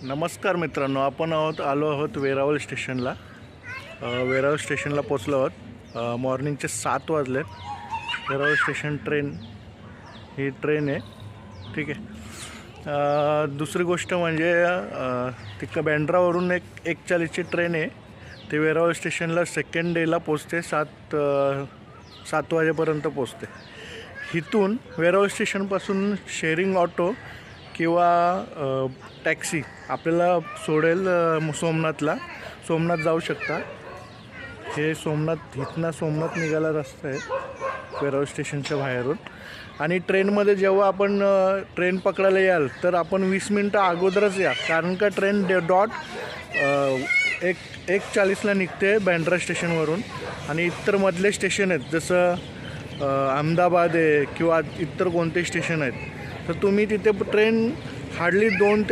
नमस्कार मित्रांनो, आपण आलो आहोत वेरावल स्टेशनला. वेरावल स्टेशनला पोचलो आहोत. मॉर्निंगचे 7 वाजलेत. वेरावल स्टेशन ही ट्रेन आहे. ठीक आहे. दुसरी गोष्ट म्हणजे तिकडं बँड्रावरून एक 1:40ची ट्रेन आहे. ते वेरावल स्टेशनला सेकंड डेला पोचते. 7 वाजेपर्यंत पोचते. इथून वेरावल स्टेशनपासून शेअरिंग ऑटो किंवा टॅक्सी आपल्याला सोडेल सोमनाथ जाऊ शकता. हे सोमनाथ निघायला रस्ता आहे वेरावल स्टेशनच्या बाहेरून. आणि ट्रेनमध्ये जेव्हा आपण ट्रेन पकडायला याल तर आपण 20 मिनटं अगोदरच या, कारण का ट्रेन डॉट 1:40ला निघते बँड्रा स्टेशनवरून. आणि इतर मधले स्टेशन आहेत जसं अहमदाबाद आहे किंवा इतर कोणते स्टेशन आहेत, तर तुम्ही तिथे ट्रेन हार्डली 2